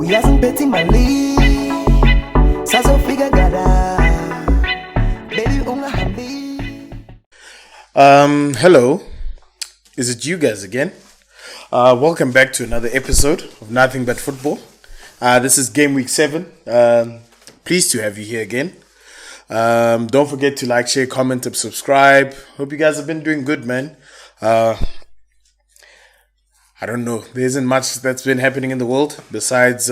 Uyazing Betty Mali. Saso figure gada. Baby unga hambi. Hello. Is it you guys again? Welcome back to another episode of Nothing But Football. This is GameWeek 7. Pleased to have you here again. Don't forget to like, share, comment, and subscribe. Hope you guys have been doing good, man. I don't know. There isn't much that's been happening in the world besides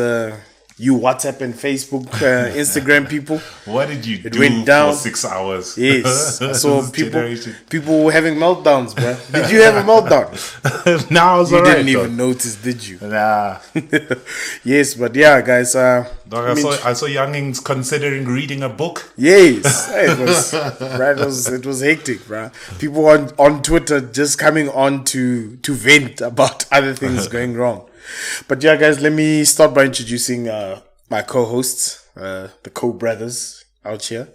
you WhatsApp and Facebook, Instagram people. What did you do went down for 6 hours? Yes. I saw people having meltdowns, bro. Did you have a meltdown? No, I was You alright. didn't even notice, did you? Nah. Yes, but yeah, guys. Dog, I saw youngins considering reading a book. Yes, it was right. It was hectic, bro. People on Twitter just coming on to vent about other things going wrong. But yeah, guys, let me start by introducing my co-hosts, the co-brothers out here.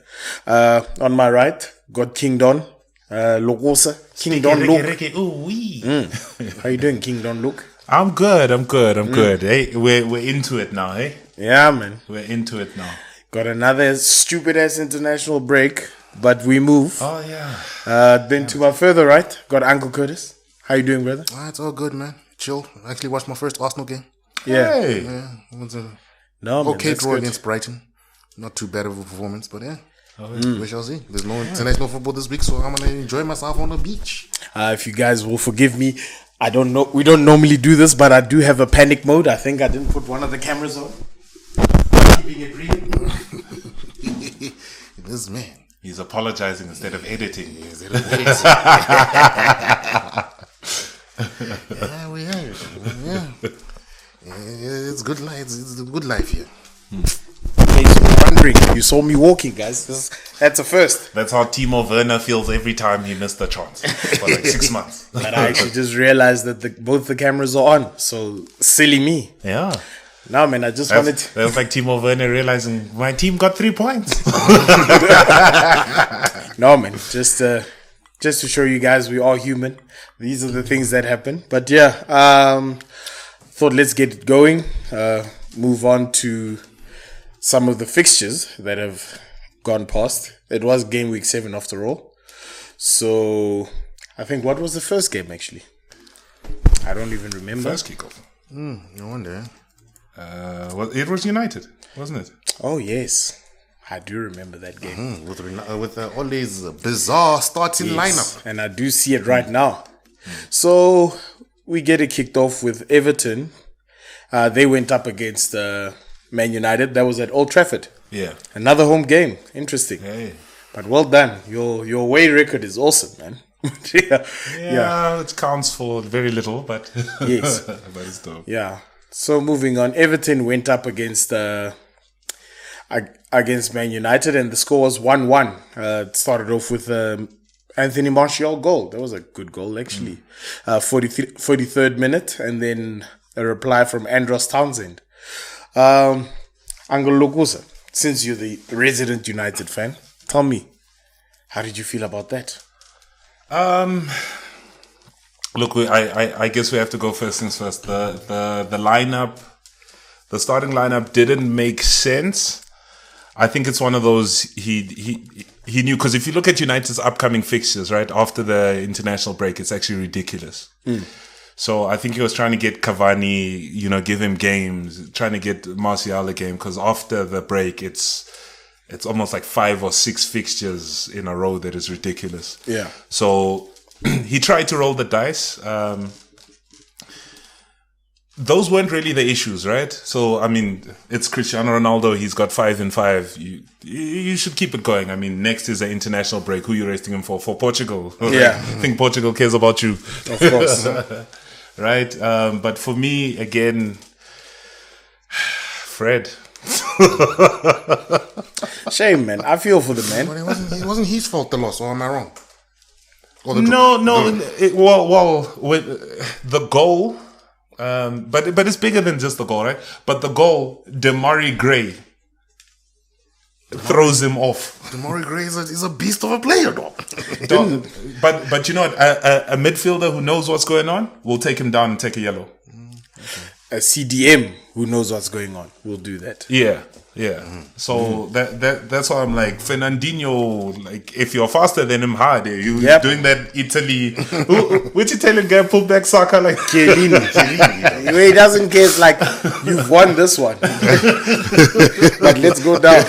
On my right, got King Don, Logosa, King Don Luke. How you doing, King Don Luke? I'm good. Hey, we're into it now, hey? Yeah, man. We're into it now. Got another stupid ass international break, but we move. Oh yeah. Then to my further right, got Uncle Curtis. How you doing, brother? It's all good, man. Chill. I actually watched my first Arsenal game. Yeah. Hey. Yeah, it was a No, okay man, draw good. against Brighton. Not too bad of a performance, but yeah. We shall see. There's no international football this week, so I'm gonna enjoy myself on the beach. If you guys will forgive me, I don't know. We don't normally do this, but I do have a panic mode. I think I didn't put one of the cameras on. Keeping it real. This man. He's apologizing instead of editing. Yeah, we are. Yeah. It's good life. It's a good life here. In case you were wondering, you saw me walking, guys. That's a first. That's how Timo Werner feels every time he missed the chance for like 6 months. But I actually just realized that both the cameras are on. So silly me. Yeah. No, man, I just wanted to... That was like Timo Werner realizing my team got 3 points. No, man, just to show you guys we are human. These are the things that happen. But yeah, thought let's get it going. Move on to some of the fixtures that have gone past. It was GameWeek 7 after all. So I think, what was the first game actually? I don't even remember. First kickoff. No wonder. It was United, wasn't it? Oh yes, I do remember that game. With all these bizarre starting lineup. And I do see it right now. So we get it kicked off with Everton. They went up against Man United. That was at Old Trafford. Yeah. Another home game. Interesting. Hey. But well done. Your away record is awesome, man. Yeah, it counts for very little, but Yes. but it's dope. Yeah. So moving on, Everton went up against Man United, and the score was 1-1. It started off with Anthony Martial goal. That was a good goal, actually. 43rd minute, and then a reply from Andros Townsend. Angelo Lokusa, since you're the resident United fan, tell me, how did you feel about that? Look, I guess we have to go first things first. The lineup, the starting lineup didn't make sense. I think it's one of those he knew, because if you look at United's upcoming fixtures, right after the international break, it's actually ridiculous. So I think he was trying to get Cavani, give him games, trying to get Martial a game, because after the break, it's almost like 5 or 6 fixtures in a row that is ridiculous. Yeah. So he tried to roll the dice. Those weren't really the issues, right? So, I mean, it's Cristiano Ronaldo. He's got 5 in 5. You should keep it going. I mean, next is the international break. Who are you resting him for? For Portugal. Yeah. I think Portugal cares about you. Of course. Right? But for me, again, Fred. Shame, man. I feel for the man. But it wasn't his fault, the loss, or am I wrong? With the goal, but it's bigger than just the goal, right? But the goal, Demarai Gray throws him off. Demarai Gray is a beast of a player, dog. But you know what? A midfielder who knows what's going on will take him down and take a yellow. a CDM who knows what's going on will do that. Yeah. So that's why I'm like Fernandinho. Like, if you're faster than him, harder. You doing that Italy? Which Italian guy pulled back soccer like Chiellini. He doesn't care. It's like, you've won this one, but let's go down.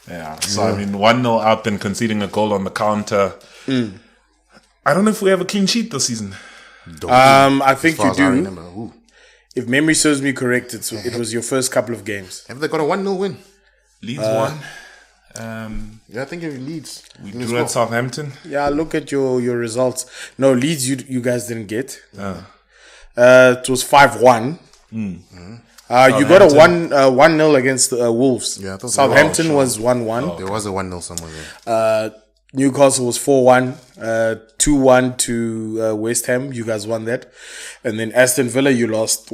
Yeah. So I mean, 1-0 up and conceding a goal on the counter. I don't know if we have a clean sheet this season. I think you I do. remember. Ooh. If memory serves me correct, it was your first couple of games. Have they got a 1-0 win? Leeds won. Yeah, I think it Leeds. We drew at Southampton. Yeah, look at your results. No, Leeds you guys didn't get. It was 5-1. You got a 1-0 against Wolves. Yeah, Southampton was 1-1. There was a 1-0 somewhere there. Newcastle was 4-1, 2-1 to West Ham. You guys won that. And then Aston Villa, you lost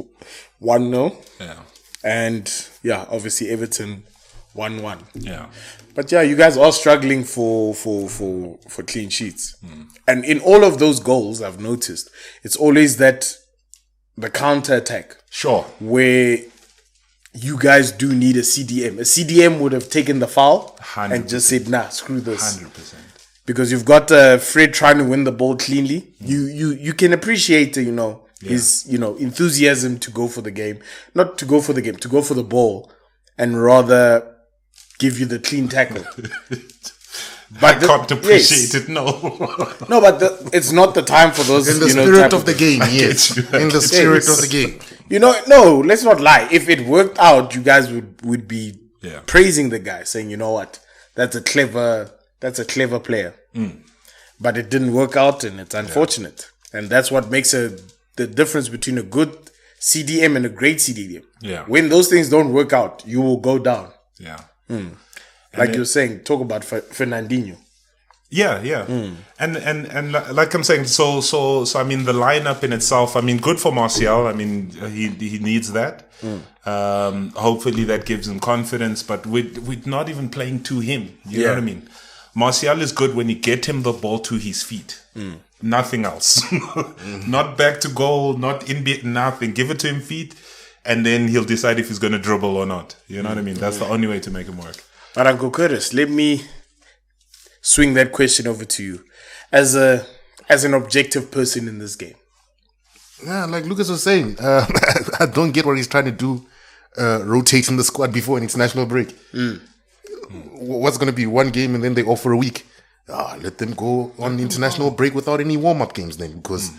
1-0. Yeah. And yeah, obviously Everton 1-1. Yeah. But yeah, you guys are struggling for clean sheets. And in all of those goals, I've noticed, it's always the counter attack. Sure. Where you guys do need a CDM. A CDM would have taken the foul 100%. and just said, nah, screw this. 100%. Because you've got Fred trying to win the ball cleanly. You can appreciate, his, enthusiasm to go for the game. Not to go for the game, to go for the ball. And rather give you the clean tackle. But I can't appreciate it, no. No, but it's not the time for those. In the spirit of the game, yes. In the spirit of the game. No, let's not lie. If it worked out, you guys would be praising the guy, saying, you know what, that's a clever player. But it didn't work out, and it's unfortunate. And that's what makes the difference between a good CDM and a great CDM. Yeah. When When those things don't work out, you will go down. Yeah. Like you're saying, talk about Fernandinho. Yeah. And like I'm saying, so I mean, the lineup in itself, I mean, good for Martial. I mean, he needs that. Hopefully that gives him confidence, but we're not even playing to him. You know what I mean? Martial is good when you get him the ball to his feet. Nothing else. Not back to goal, not in nothing. Give it to him feet, and then he'll decide if he's going to dribble or not. You know what I mean? That's the only way to make him work. But Uncle Curtis, let me swing that question over to you. As an objective person in this game. Yeah, like Lucas was saying, I don't get what he's trying to do, rotating the squad before an international break. What's going to be one game and then they offer a week? Let them go on international break without any warm-up games then, because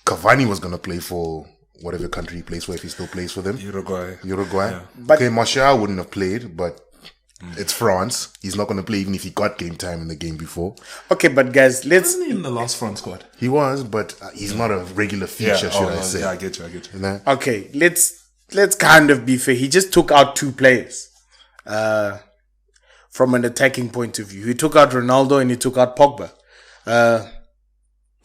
Cavani was going to play for whatever country he plays for, if he still plays for them. Uruguay. Yeah. Okay, Martial wouldn't have played, but it's France. He's not going to play even if he got game time in the game before. Okay, but guys, Wasn't he in the last France squad? He was, but he's not a regular feature, should I say. Yeah, I get you. You know? okay, let's kind of be fair. He just took out two players from an attacking point of view. He took out Ronaldo and he took out Pogba.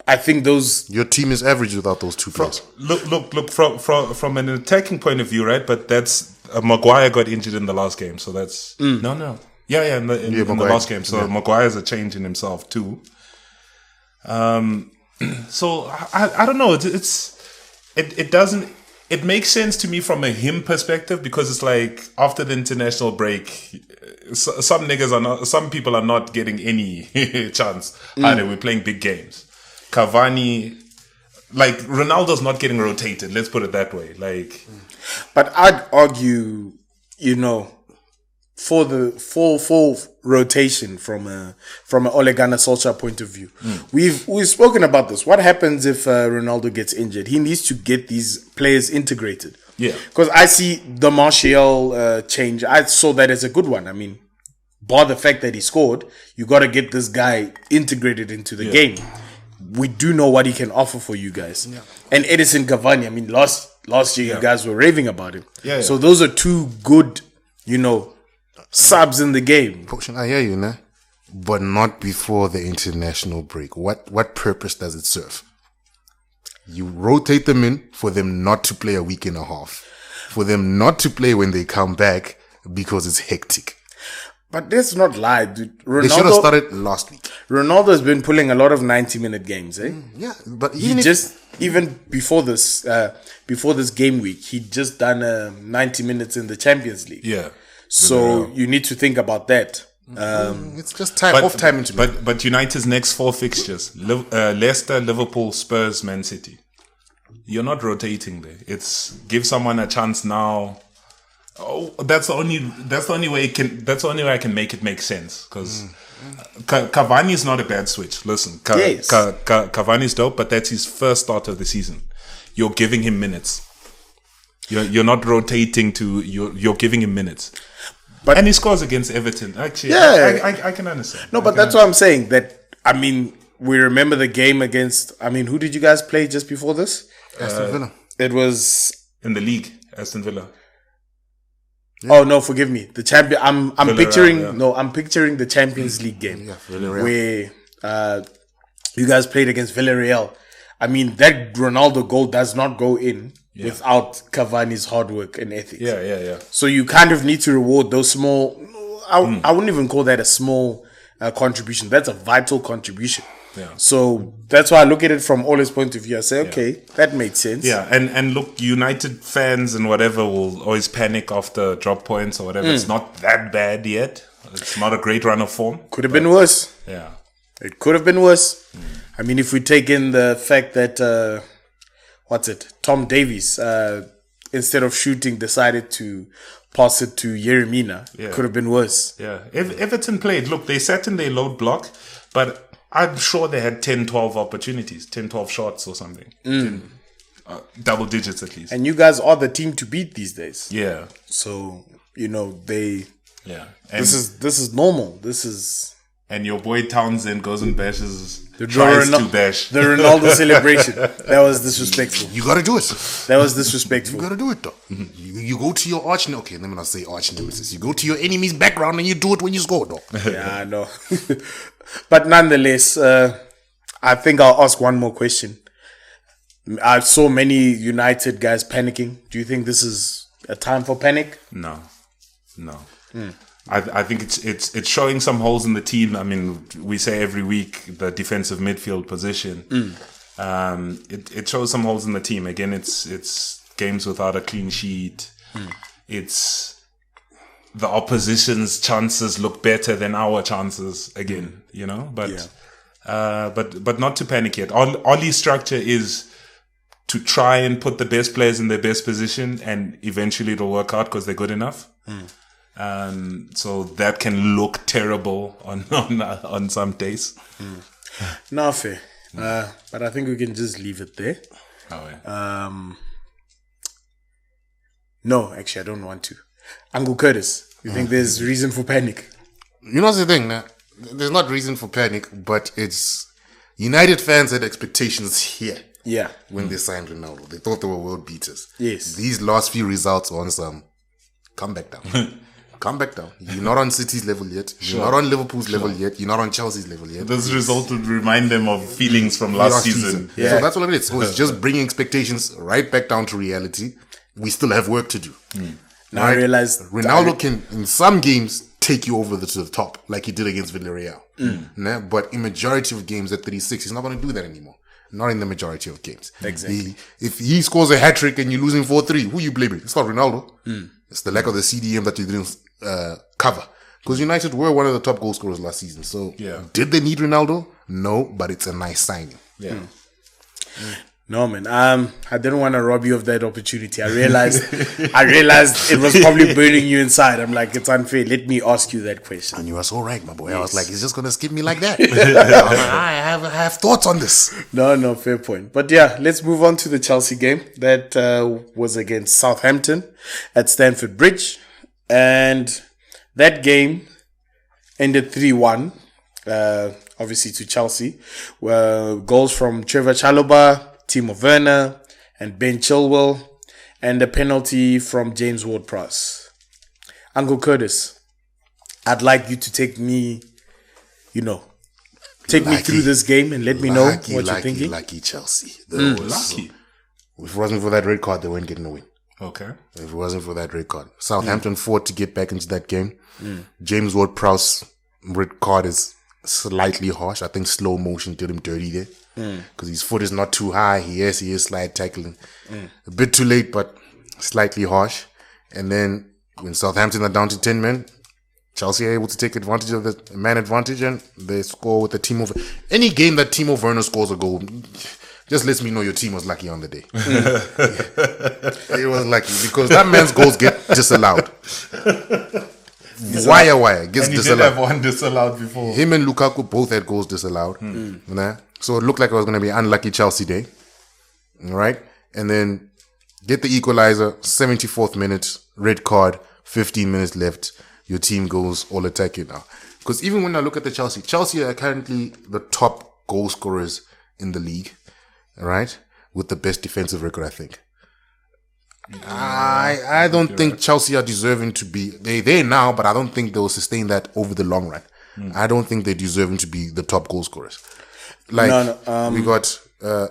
I think those... Your team is average without those two players. Look from an attacking point of view, right? But that's Maguire got injured in the last game, so that's no. Yeah, in the last game. So Maguire's a change in himself too. So I don't know. It doesn't. It makes sense to me from a him perspective, because it's like after the international break, some people are not getting any chance. Either we're playing big games. Cavani, like Ronaldo's not getting rotated. Let's put it that way. Like, but I'd argue, for the full rotation from a Ole Gunnar Solskjaer point of view, we've spoken about this. What happens if Ronaldo gets injured? He needs to get these players integrated. Yeah, because I see the Martial change. I saw that as a good one. I mean, bar the fact that he scored, you got to get this guy integrated into the game. We do know what he can offer for you guys. Yeah. And Edison Cavani, I mean, last year you guys were raving about him. Yeah. So those are two good, subs in the game. I hear you, nah? But not before the international break. What purpose does it serve? You rotate them in for them not to play a week and a half. For them not to play when they come back because it's hectic. But let's not lie, dude. They should have started last week. Ronaldo's been pulling a lot of 90-minute games, eh? Yeah, but even before this game week, he'd just done 90 minutes in the Champions League. Yeah. So you need to think about that. It's just off time. But United's next 4 fixtures: Leicester, Liverpool, Spurs, Man City. You're not rotating there. It's give someone a chance now. Oh, that's the only way I can make it make sense, because Cavani is not a bad switch. Listen, Cavani's dope, but that's his first start of the season. You're giving him minutes. You're not rotating you're giving him minutes. But and he scores against Everton. Actually, yeah, I can understand. No, but that's what I'm saying. We remember the game against. who did you guys play just before this? Aston Villa. It was in the league, Aston Villa. Yeah. Oh no, forgive me. The champion. I'm picturing. Yeah. No, I'm picturing the Champions League game where you guys played against Villarreal. That Ronaldo goal does not go in without Cavani's hard work and ethics. Yeah. So you kind of need to reward those small. I wouldn't even call that a small contribution. That's a vital contribution. Yeah. So that's why I look at it from all his point of view. I say, okay, that made sense. Yeah, and look, United fans and whatever will always panic after drop points or whatever. It's not that bad yet. It's not a great run of form. Could have been worse. Yeah. It could have been worse. If we take in the fact that, Tom Davies, instead of shooting, decided to pass it to Yeremina. Yeah. Could have been worse. Yeah. If Everton played, look, they sat in their load block, but I'm sure they had 10, 12 opportunities, 10, 12 shots or something. 10, double digits at least. And you guys are the team to beat these days. Yeah. So, they... Yeah. And this is normal. This is... And your boy Townsend goes and bashes... The Ronaldo celebration. That was disrespectful. You gotta do it. That was disrespectful. You gotta do it, though. You go to your arch... Okay, let me not say arch nemesis. You go to your enemy's background and you do it when you score, though. Yeah, I know. But nonetheless, I think I'll ask one more question. I saw many United guys panicking. Do you think this is a time for panic? No. I think it's showing some holes in the team. We say every week the defensive midfield position. It shows some holes in the team. Again, it's games without a clean sheet. It's the opposition's chances look better than our chances again, but not to panic yet. Ollie's structure is to try and put the best players in their best position, and eventually it'll work out because they're good enough. So that can look terrible on some days. No, fair. But I think we can just leave it there. Oh, yeah. No, actually, I don't want to. Uncle Curtis, you think there's reason for panic? You know the thing, there's not reason for panic, but it's United fans had expectations here. Yeah. When they signed Ronaldo. They thought they were world beaters. Yes. These last few results on some, come back down. Come back down. You're not on City's level yet. You're not on Liverpool's level yet. You're not on Chelsea's level yet. This result would remind them of feelings from last season. Yeah. So that's what it is. So it's just bringing expectations right back down to reality. We still have work to do. Now I realized Ronaldo can, in some games, take you over to the top, like he did against Villarreal. But in majority of games at 36, he's not going to do that anymore. Not in the majority of games. Exactly. If he scores a hat-trick and you're losing 4-3, who you blaming? It's not Ronaldo. It's the lack of the CDM that you didn't cover. Because United were one of the top goal scorers last season. So, did they need Ronaldo? No, but it's a nice signing. Yeah. No, man. I didn't want to rob you of that opportunity. I realized it was probably burning you inside. I'm like, it's unfair. Let me ask you that question. And you are so right, my boy. Yes. I was like, he's just gonna skip me like that. I have thoughts on this. No, fair point. But yeah, let's move on to the Chelsea game that was against Southampton at Stamford Bridge, and that game ended 3-1. Obviously to Chelsea, goals from Trevor Chalobah, Timo Werner, and Ben Chilwell, and a penalty from James Ward-Prowse. Uncle Curtis, I'd like you to take me, take me through this game and let me know what you're thinking. Lucky Chelsea. Lucky. If it wasn't for that red card, they weren't getting a win. Okay. If it wasn't for that red card. Southampton fought to get back into that game. James Ward-Prowse red card is slightly harsh. I think slow motion did him dirty there. Because his foot is not too high. He is slide tackling. A bit too late, but slightly harsh. And then when Southampton are down to 10 men, Chelsea are able to take advantage of the man advantage and they score with the Timo. Any game that Timo Werner scores a goal, just lets me know your team was lucky on the day. It was lucky because that man's goals get disallowed. Wire gets And he did disallowed. have one disallowed before. Him and Lukaku both had goals disallowed. Nah? So it looked like it was going to be an unlucky Chelsea day. All right? And then get the equalizer, 74th minute, red card, 15 minutes left. Your team goes all attacking now. Because even when I look at the Chelsea are currently the top goal scorers in the league. All right? With the best defensive record, I think. I don't think Chelsea are deserving to be... They're there now, but I don't think they will sustain that over the long run. I don't think they're deserving to be the top goal scorers. Like, we got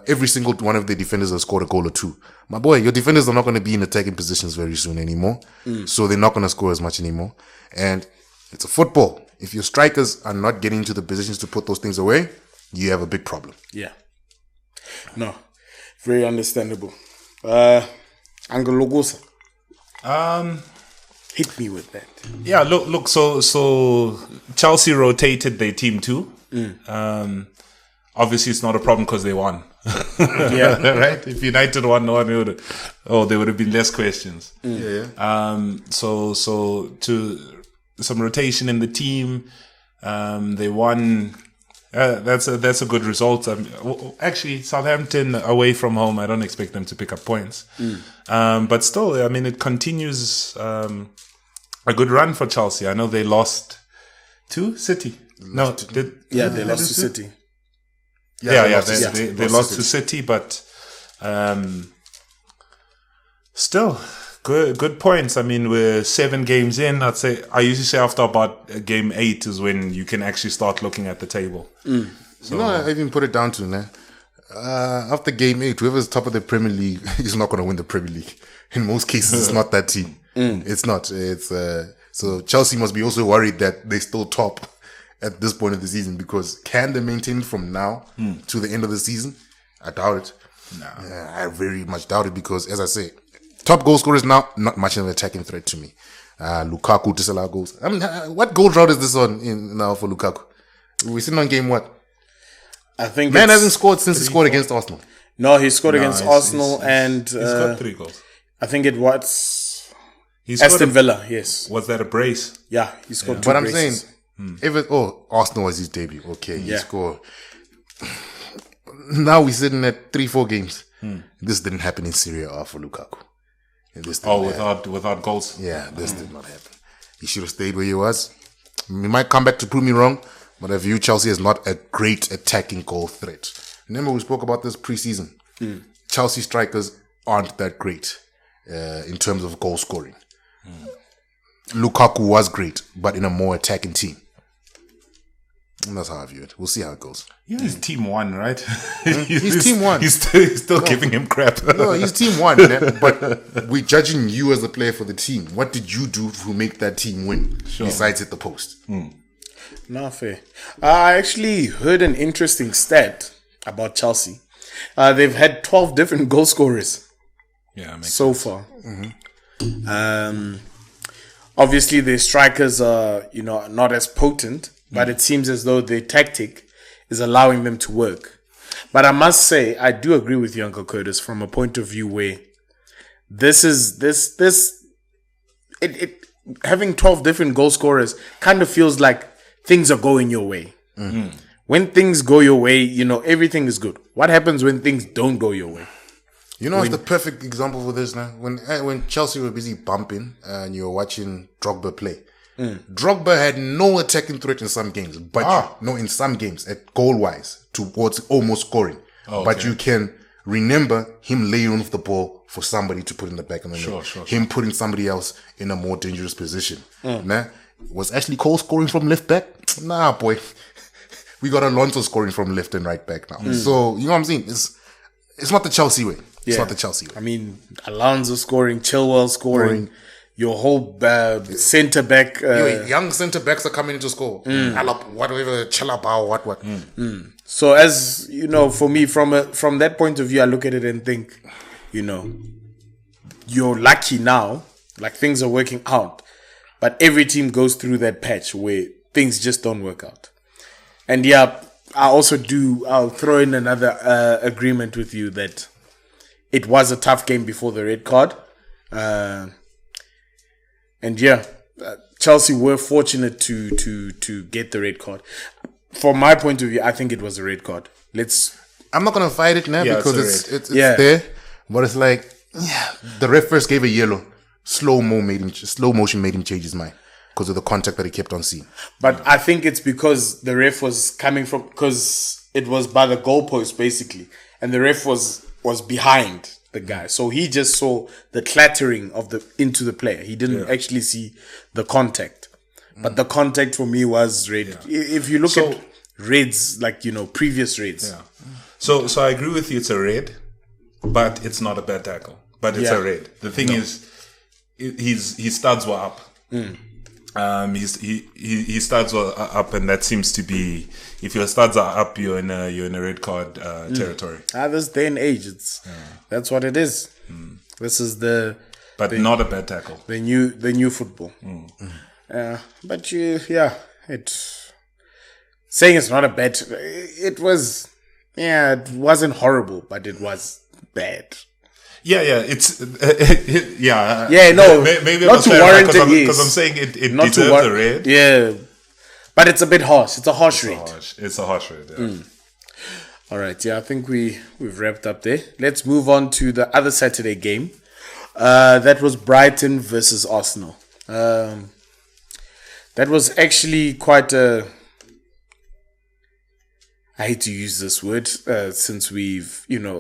every single one of the defenders have scored a goal or two. My boy, your defenders are not going to be in attacking positions very soon anymore. So they're not going to score as much anymore. And it's a football. If your strikers are not getting into the positions to put those things away, you have a big problem. Yeah. No. Very understandable. Uncle Logosa. Hit me with that. Yeah, look. So Chelsea rotated their team too. Obviously, it's not a problem because they won. Yeah, right. If United won, there would have been less questions. So to some rotation in the team, they won. That's a good result. Actually, Southampton away from home, I don't expect them to pick up points. But still, I mean, it continues a good run for Chelsea. I know they lost to City. they lost to City. They lost to City, but still good points. I mean, we're 7 games in. I usually say after about game 8 is when you can actually start looking at the table. So, I even put it down to after game 8, whoever's top of the Premier League is not going to win the Premier League. In most cases, it's not that team. It's not. It's so Chelsea must be also worried that they're still top at this point of the season, because can they maintain from now to the end of the season? I doubt it. No. I very much doubt it, because, as I say, top goal scorers now, not much of an attacking threat to me. Lukaku disallowed goals. I mean, what goal drought is this on now for Lukaku? We're sitting on game what? I think man hasn't scored since he scored against Arsenal. No, he scored against Arsenal, and he's got 3 goals. I think it was Aston Villa. Yes, was that a brace? Yeah, he scored 2 But I'm braces. saying, Arsenal was his debut. Okay, he scored. Now we're sitting at 3-4 games. This didn't happen in Serie A for Lukaku. Without goals. Yeah, this did not happen. He should have stayed where he was. He might come back to prove me wrong, but I view Chelsea as not a great attacking goal threat. Remember, we spoke about this preseason. Chelsea strikers aren't that great in terms of goal scoring. Lukaku was great, but in a more attacking team. And that's how I view it. We'll see how it goes. Yeah, he's team 1, right? He's team 1. He's still giving him crap. No, he's team 1, man. But we're judging you as a player for the team. What did you do to make that team win? Besides hit the post? Not fair. I actually heard an interesting stat about Chelsea. They've had 12 different goal scorers so far. Obviously, their strikers are, not as potent, but it seems as though their tactic is allowing them to work. But I must say, I do agree with you, Uncle Curtis, from a point of view where having 12 different goal scorers kind of feels like things are going your way. When things go your way, everything is good. What happens when things don't go your way? It's the perfect example for this now. When Chelsea were busy bumping and you were watching Drogba play. Drogba had no attacking threat in some games, but in some games at goal-wise towards almost scoring. But you can remember him laying off the ball for somebody to put in the back of the net. Him putting somebody else in a more dangerous position. Was Ashley Cole scoring from left back? Nah, boy. We got Alonso scoring from left and right back now. So, you know what I'm saying? It's not the Chelsea way. It's not the Chelsea way. I mean, Alonso scoring, Chilwell scoring, your whole centre back. Young centre backs are coming in to score. Alap, whatever, Chalabao, what. So as you know, for me, from that point of view, I look at it and think, you know, you're lucky now, like things are working out, but every team goes through that patch where things just don't work out. And yeah, I'll throw in another agreement with you that it was a tough game before the red card. Chelsea were fortunate to get the red card. From my point of view, I think it was a red card. I'm not going to fight it now because it's there. But it's like, the ref first gave a yellow. Slow motion made him change his mind because of the contact that he kept on seeing. But I think it's because the ref was because it was by the goalpost basically, and the ref was behind the guy, so he just saw the clattering into the player. He didn't actually see the contact. But the contact for me was red. Yeah. If you look at reds, like, you know, previous reds. Yeah. So I agree with you. It's a red, but it's not a bad tackle. But it's a red. The thing is, his studs were up. His studs were up, and that seems to be, if your studs are up, you're in a red card territory. This day and age, that's what it is. This is not a bad tackle. The new football. But saying it's not a bad. It was, it wasn't horrible, but it was bad. Yeah, it's no. Maybe not to warrant it, because I'm saying it deserves a red. Yeah, but it's a bit harsh. It's a harsh red. It's a harsh red. Yeah. All right. Yeah, I think we've wrapped up there. Let's move on to the other Saturday game. That was Brighton versus Arsenal. That was actually quite a. I hate to use this word since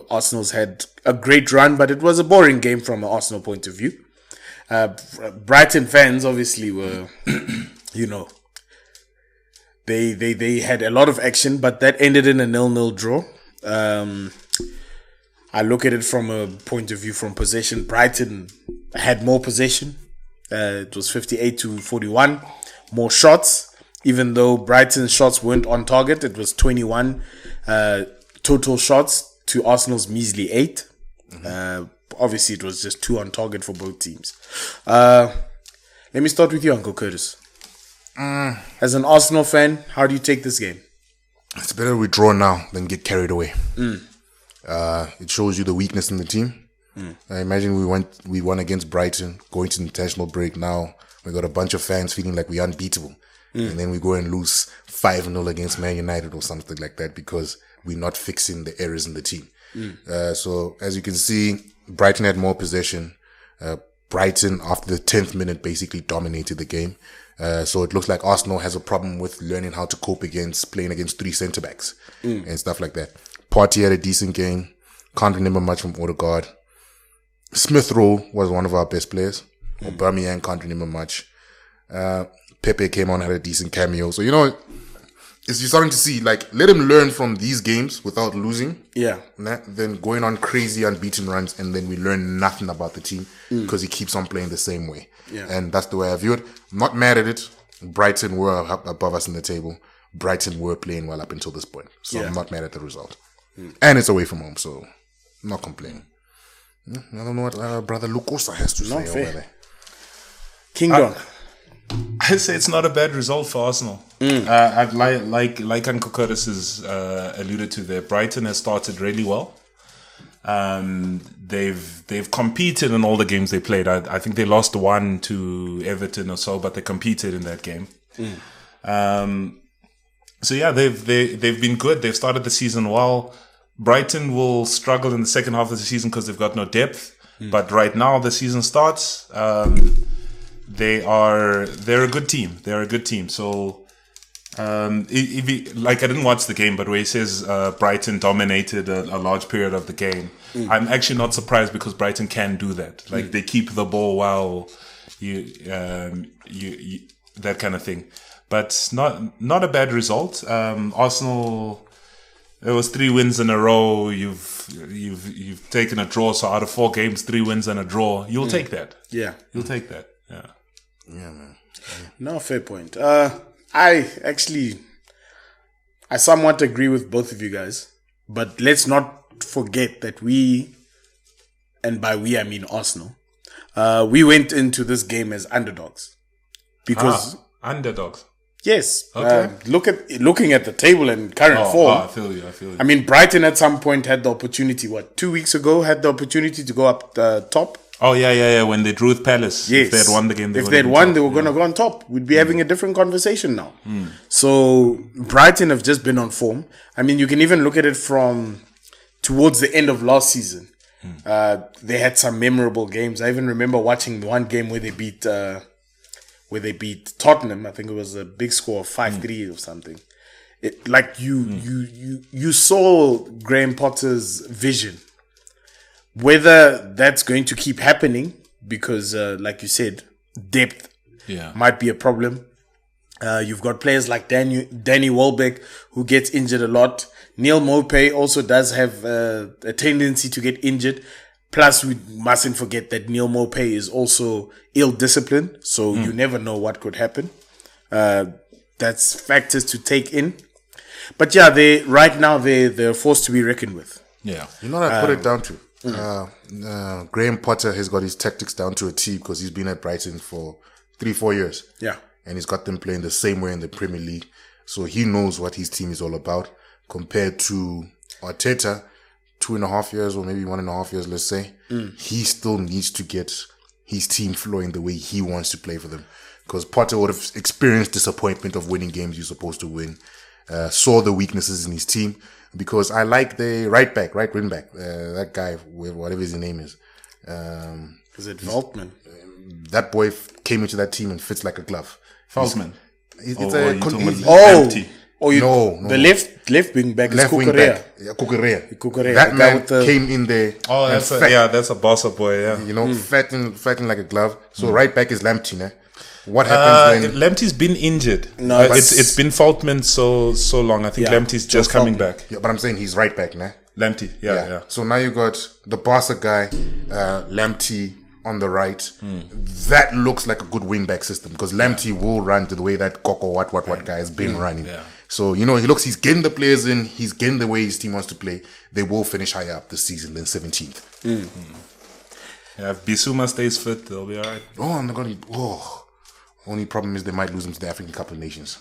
Arsenal's had a great run, but it was a boring game from an Arsenal point of view. Brighton fans obviously were, they had a lot of action, but that ended in a 0-0 draw. I look at it from a point of view from possession. Brighton had more possession. It was 58-41, more shots. Even though Brighton's shots weren't on target, it was 21 total shots to Arsenal's measly 8. Obviously, it was just 2 on target for both teams. Let me start with you, Uncle Curtis. As an Arsenal fan, how do you take this game? It's better we draw now than get carried away. It shows you the weakness in the team. I imagine we won against Brighton, going to international break now. We got a bunch of fans feeling like we're unbeatable. And then we go and lose 5-0 against Man United or something like that because we're not fixing the errors in the team. So as you can see, Brighton had more possession. Brighton, after the 10th minute, basically dominated the game. So it looks like Arsenal has a problem with learning how to cope against playing against 3 centre-backs and stuff like that. Partey had a decent game. Can't remember much from Odegaard. Smith Rowe was one of our best players. Aubameyang can't remember much. Pepe came on, had a decent cameo. So, you're starting to see, like, let him learn from these games without losing. Yeah. Then going on crazy unbeaten runs, and then we learn nothing about the team because he keeps on playing the same way. Yeah. And that's the way I view it. I'm not mad at it. Brighton were above us in the table. Brighton were playing well up until this point. So I'm not mad at the result. And it's away from home, so I'm not complaining. I don't know what Brother Lucosa has to say over there. King John. I say it's not a bad result for Arsenal. I'd like Uncle Curtis has alluded to there. Brighton has started really well. They've competed in all the games they played. I think they lost 1 to Everton or so, but they competed in that game. They've been good. They've started the season well. Brighton will struggle in the second half of the season because they've got no depth. But right now the season starts. They're a good team. They're a good team. So, I didn't watch the game, but where he says Brighton dominated a large period of the game, I'm actually not surprised because Brighton can do that. Like they keep the ball while you that kind of thing. But not a bad result. Arsenal. There was 3 wins in a row. You've you've taken a draw. So out of 4 games, 3 wins and a draw. You'll take that. Yeah. You'll take that. Yeah. Yeah, man. No, fair point. I somewhat agree with both of you guys, but let's not forget that and by we I mean Arsenal, we went into this game as underdogs because Underdogs. yes, Okay. looking at the table and current form. I feel you. I mean, Brighton at some point had the opportunity. 2 weeks ago had the opportunity to go up the top. Oh yeah. When they drew with Palace, Yes. if they had won the game, if they had won, they were going to go on top. We'd be having a different conversation now. So Brighton have just been on form. I mean, you can even look at it from towards the end of last season. They had some memorable games. I even remember watching one game where they beat Tottenham. I think it was a big score of 5-3 or something. You saw Graham Potter's vision. Whether that's going to keep happening, because like you said, depth might be a problem. You've got players like Danny Welbeck, who gets injured a lot. Neil Maupay also does have a tendency to get injured. Plus, we mustn't forget that Neil Maupay is also ill-disciplined, so you never know what could happen. That's factors to take in. But yeah, they're forced to be reckoned with. Yeah. You know what I put it down to? Graham Potter has got his tactics down to a T because he's been at Brighton for 3-4 years. Yeah. And he's got them playing the same way in the Premier League. So he knows what his team is all about compared to Arteta, 2.5 years or maybe 1.5 years, let's say. He still needs to get his team flowing the way he wants to play for them. Because Potter would have experienced disappointment of winning games you're supposed to win. Saw the weaknesses in his team. Because I like the right wing back, that guy, whatever his name is. Is it Veltman? That boy came into that team and fits like a glove. Falsman. The left wing back is Cucurella. Cucurella. That man came in there. Oh, that's a boss boy. Yeah. You know, fatting like a glove. So right back is Lamptey, né? What happens when Lamptey's been injured? No, it's been Faltman so long. I think Lamptey's just coming back. Yeah, but I'm saying he's right back, nah. Lamptey, yeah. So now you got the Barca guy, Lamptey on the right. That looks like a good wing back system because Lamptey will run to the way that Coco what guy has been running. Yeah. So he's getting the players in, he's getting the way his team wants to play. They will finish higher up this season than 17th. Yeah, if Bissouma stays fit, they'll be alright. Only problem is they might lose him to the African Cup of Nations.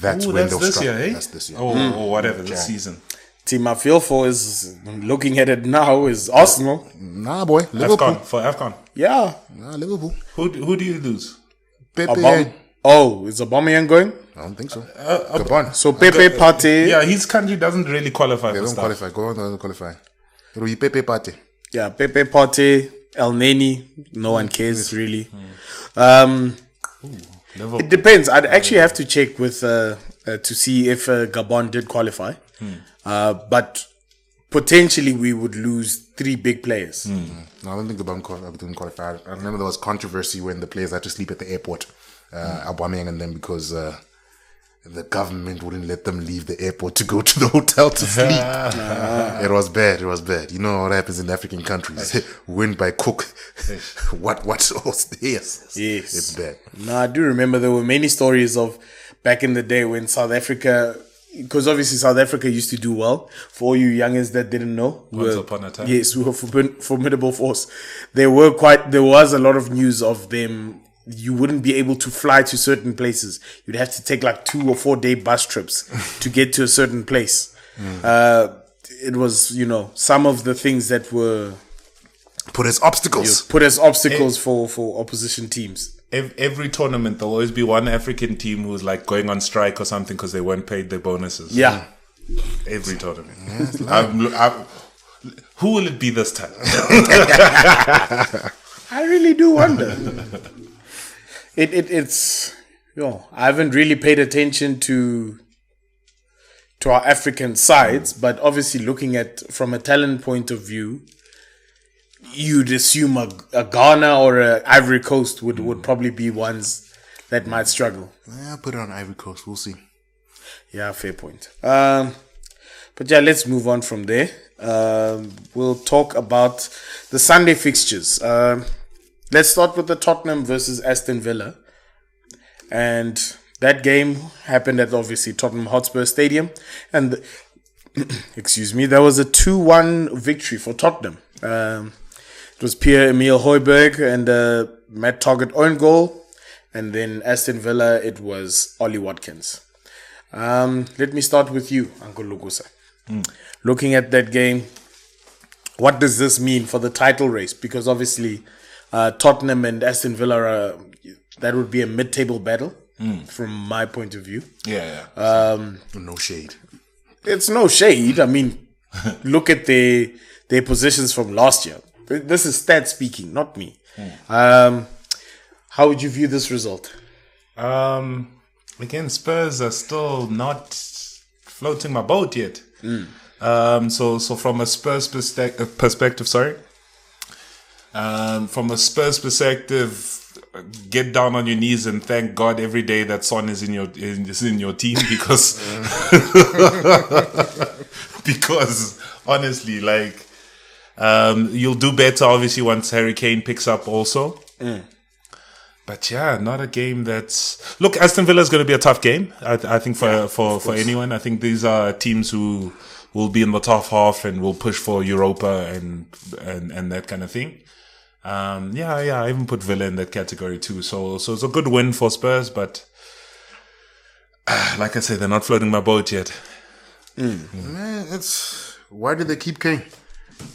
That's when they'll struggle. Year, eh? That's this year. Or whatever, this season. Team I feel for is, looking at it now, is Arsenal. Nah, boy. Liverpool. AFCON. Yeah. Nah, Liverpool. Who do you lose? Pepe. Is Aubameyang going? I don't think so. Gabon. So Pepe, Partey. Yeah, his country doesn't really qualify They for don't stuff. qualify. Gabon doesn't qualify. It'll be Pepe Partey. Yeah, Pepe, Partey, El Neni. No one cares, really. It depends. I'd actually have to check with to see if Gabon did qualify. But potentially we would lose 3 big players. No, I don't think Gabon didn't qualify. I remember there was controversy when the players had to sleep at the airport, Aubameyang and them, because the government wouldn't let them leave the airport to go to the hotel to sleep. It was bad. You know what happens in African countries. Win by cook. What else? Yes. It's bad. No, I do remember there were many stories of back in the day when South Africa, because obviously South Africa used to do well. For all you youngers that didn't know, Once upon a time. Yes, we were formidable force. There was a lot of news of them. You wouldn't be able to fly to certain places. You'd have to take like 2 or 4 day bus trips to get to a certain place. It was, some of the things that were put as obstacles. For opposition teams. Every tournament, there'll always be one African team who's like going on strike or something because they weren't paid their bonuses. Yeah. Every tournament. Who will it be this time? I really do wonder. It's I haven't really paid attention to our African sides, but obviously looking at from a talent point of view, you'd assume a Ghana or a Ivory Coast would probably be ones that might struggle. Yeah, put it on Ivory Coast. We'll see. Yeah, fair point. But yeah, let's move on from there. We'll talk about the Sunday fixtures. Let's start with the Tottenham versus Aston Villa. And that game happened at obviously Tottenham Hotspur Stadium. And, excuse me, there was a 2-1 victory for Tottenham. It was Pierre-Emile Højbjerg and Matt Targett own goal. And then Aston Villa, it was Ollie Watkins. Let me start with you, Uncle Lukusa. Looking at that game, what does this mean for the title race? Because obviously, Tottenham and Aston Villa, that would be a mid-table battle from my point of view. No shade. It's no shade. I mean, look at their positions from last year. This is stats speaking, not me. How would you view this result? Again, Spurs are still not floating my boat yet. So from a Spurs perspective, from a Spurs perspective, get down on your knees and thank God every day that Son is in your team because because honestly, like you'll do better obviously once Harry Kane picks up also. But yeah, not a game that's... Look, Aston Villa is going to be a tough game. I think for anyone. I think these are teams who will be in the top half and will push for Europa and that kind of thing. I even put Villa in that category too. So it's a good win for Spurs, but like I said, they're not floating my boat yet. Man, why did they keep Kane?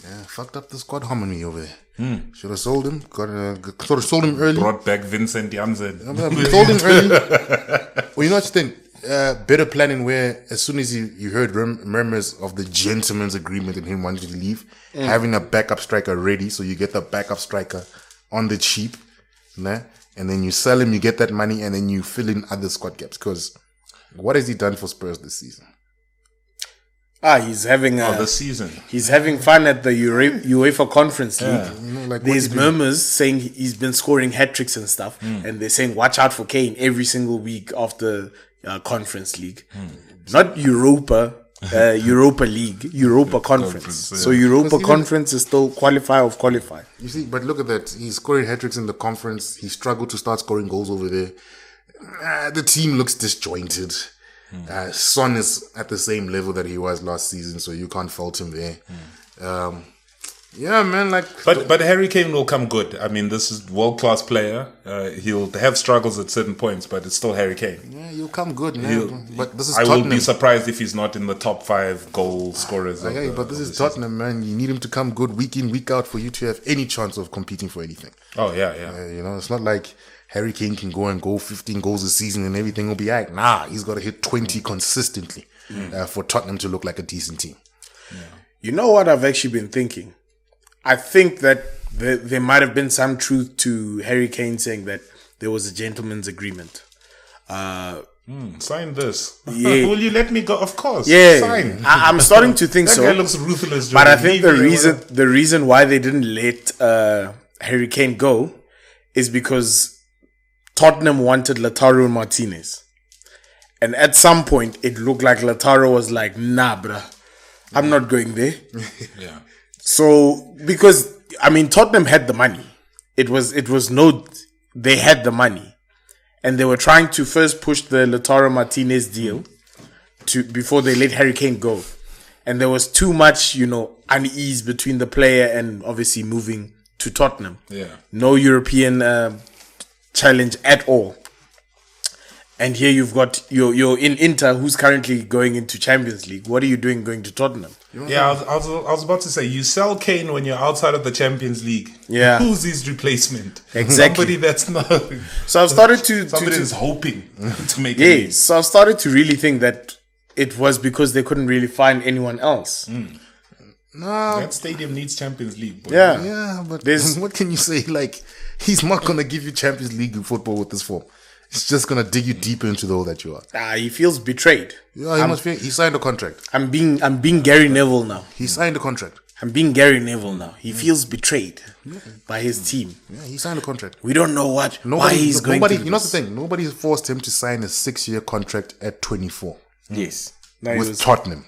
Yeah, fucked up the squad harmony over there. Should have sold him. Could have sold him early. Brought back Vincent Janssen. Sold him early. Well, you know what you think? Better planning where as soon as you heard murmurs of the gentleman's agreement and him wanting to leave, having a backup striker ready, so you get the backup striker on the cheap, nah? And then you sell him, you get that money, and then you fill in other squad gaps. Because what has he done for Spurs this season? He's having this season. He's having fun at the UEFA Conference League. You know, like there's murmurs saying he's been scoring hat-tricks and stuff, and they're saying watch out for Kane every single week after Conference League. Not Europa, Europa League, Europa Conference. So Europa Conference is still qualifier of qualifier. You see, but look at that. He's scoring hat-tricks in the conference. He struggled to start scoring goals over there. The team looks disjointed. Son is at the same level that he was last season, so you can't fault him there. Yeah, man. But Harry Kane will come good. I mean, this is world-class player. He'll have struggles at certain points, but it's still Harry Kane. Yeah, he'll come good, man. But this is I Tottenham. will be surprised if he's not in the top 5 goal scorers. But this is Tottenham, man. You need him to come good week in, week out for you to have any chance of competing for anything. Oh, yeah. You know, it's not like Harry Kane can go and go 15 goals a season and everything will be all right. Nah, he's got to hit 20 consistently for Tottenham to look like a decent team. Yeah. You know what I've actually been thinking? I think that there might have been some truth to Harry Kane saying that there was a gentleman's agreement. Sign this. Yeah. Will you let me go? Of course. Yeah. Sign. I'm starting to think so. That guy looks ruthless. But I think the reason why they didn't let Harry Kane go is because Tottenham wanted Lautaro Martinez. And at some point, it looked like Lautaro was like, nah, bruh, I'm not going there. Yeah. So, because, I mean, Tottenham had the money. They had the money. And they were trying to first push the Lautaro Martinez deal before they let Harry Kane go. And there was too much, unease between the player and obviously moving to Tottenham. Yeah. No European challenge at all. And here you've got you're in Inter, who's currently going into Champions League. What are you doing going to Tottenham? Yeah, I was about to say, you sell Kane when you're outside of the Champions League. Yeah. Who's his replacement? Exactly. Somebody that's not. So I've started to Somebody is hoping to make yeah. So I've started to really think that it was because they couldn't really find anyone else. No. That stadium needs Champions League. Boy. Yeah, but what can you say? Like, he's not going to give you Champions League football with this form. It's just going to dig you deeper into the hole that you are. He feels betrayed. Yeah, he signed a contract. I'm being Gary Neville now. He signed a contract. I'm being Gary Neville now. He feels betrayed by his team. Yeah, he signed a contract. We don't know why he's going to do You know the thing? Nobody forced him to sign a 6-year contract at 24. Yes. With Tottenham.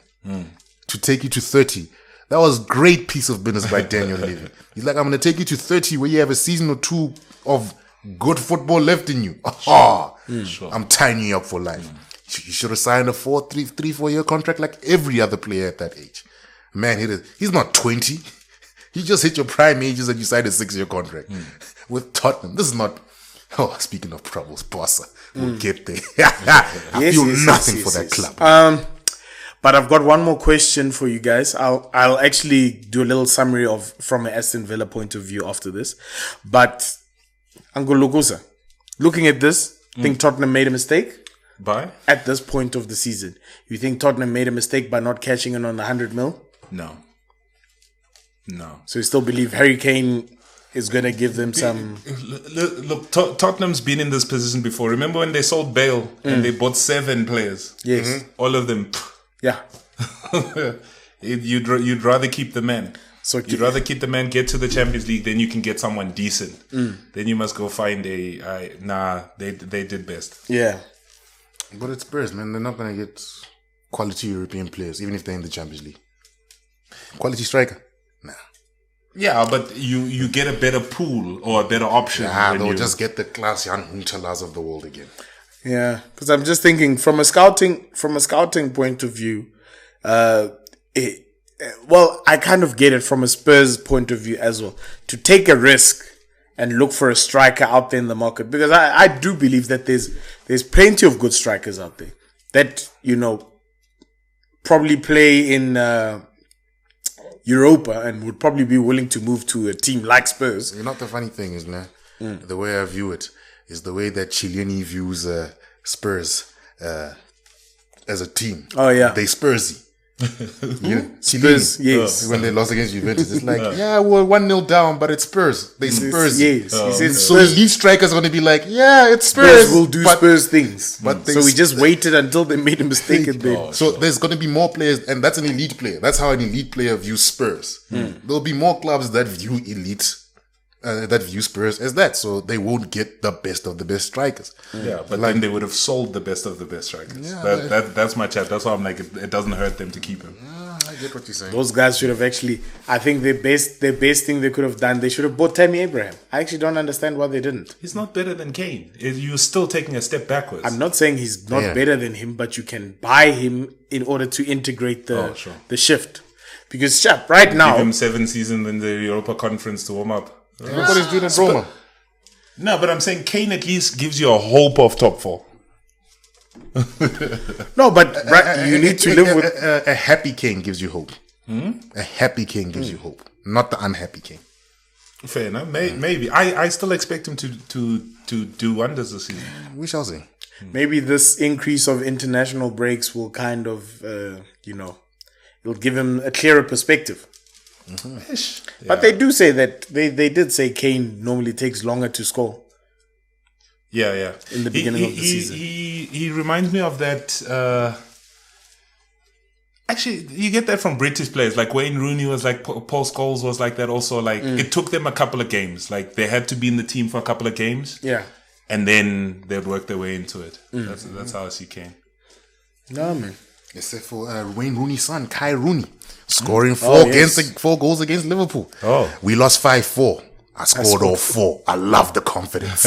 To take you to 30. That was great piece of business by Daniel Levy. He's like, I'm going to take you to 30 where you have a season or two of good football left in you. I'm tying you up for life. You should have signed a 4 year contract like every other player at that age. Man, he's not 20. He just hit your prime ages and you signed a 6-year contract with Tottenham. This is not... Oh, speaking of troubles, Bossa, we'll get there. I feel nothing for that club. But I've got one more question for you guys. I'll actually do a little summary from an Aston Villa point of view after this. But Angologusa, looking at this, think Tottenham made a mistake? By? At this point of the season. You think Tottenham made a mistake by not cashing in on the 100 mil? No. So you still believe Harry Kane is going to give them some... Look, Tottenham's been in this position before. Remember when they sold Bale and they bought 7 players? Yes. All of them... Yeah. You'd rather keep the man. So you'd rather keep the man, get to the Champions League, then you can get someone decent. Then you must go find they did best. Yeah. But it's Spurs, man. They're not going to get quality European players, even if they're in the Champions League. Quality striker? Nah. Yeah, but you get a better pool or a better option. They'll just get the Klaas-Jan Huntelaars of the world again. Yeah, because I'm just thinking from a scouting point of view, I kind of get it from a Spurs point of view as well, to take a risk and look for a striker out there in the market, because I do believe that there's plenty of good strikers out there that, probably play in Europa and would probably be willing to move to a team like Spurs. You know, the funny thing is, the way I view it is the way that Chiellini views Spurs as a team. Oh, yeah. They Spursy. Spurs, yes. When they lost against Juventus, it's like, we're 1-0 down, but it's Spurs. They Spurs. Yes. He says So Spurs, these strikers are going to be like, it's Spurs. will do Spurs things. But so we just waited until they made a mistake. So there's going to be more players, and that's an elite player. That's how an elite player views Spurs. There'll be more clubs that view elite, that view Spurs as that. So they won't get the best of the best strikers. Yeah, but then they would have sold the best of the best strikers. Yeah, that's my chat. That's why I'm like, it doesn't hurt them to keep him. I get what you're saying. Those guys should have actually, I think their best thing they could have done, they should have bought Tammy Abraham. I actually don't understand why they didn't. He's not better than Kane. You're still taking a step backwards. I'm not saying he's not better than him, but you can buy him in order to integrate the shift. Because right now, give him 7 seasons in the Europa Conference to warm up. Look what he's doing at Roma. No, but I'm saying Kane at least gives you a hope of top 4. No, but you need to live with a happy Kane gives you hope. A happy Kane gives you hope, not the unhappy Kane. Fair enough. Maybe I still expect him to do wonders this season. We shall see. Maybe this increase of international breaks will kind of it'll give him a clearer perspective. But they do say that they did say Kane normally takes longer to score. Yeah. In the beginning of the season. He reminds me of that. Actually, you get that from British players. Like Wayne Rooney was like, Paul Scholes was like that also. Like, it took them a couple of games. Like, they had to be in the team for a couple of games. Yeah. And then they'd work their way into it. That's how I see Kane. No, man. Except for Wayne Rooney's son, Kai Rooney, scoring 4 goals against Liverpool. We lost 5-4. I scored all 4. I love the confidence.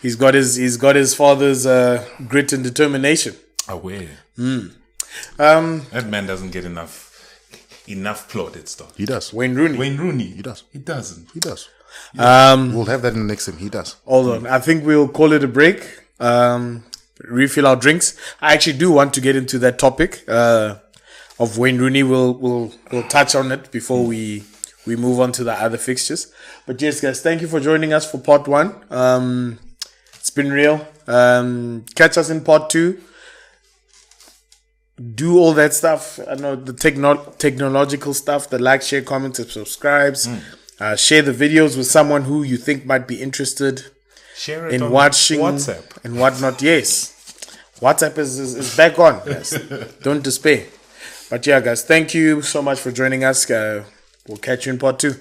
He's got his father's grit and determination. Aware. That man doesn't get enough plaudits though. He does. Wayne Rooney. He does. He doesn't. He does. We'll have that in the next time. He does. Hold on. I think we'll call it a break. Refill our drinks. I actually do want to get into that topic of Wayne Rooney. We'll touch on it before we move on to the other fixtures. But yes, guys, thank you for joining us for part 1. It's been real. Catch us in part 2. Do all that stuff. I know the technological stuff, the like, share, comment, and subscribes. Share the videos with someone who you think might be interested Share it in on watching WhatsApp and whatnot. Yes, WhatsApp is back on, guys. Don't despair. But yeah, guys, thank you so much for joining us. We'll catch you in part 2.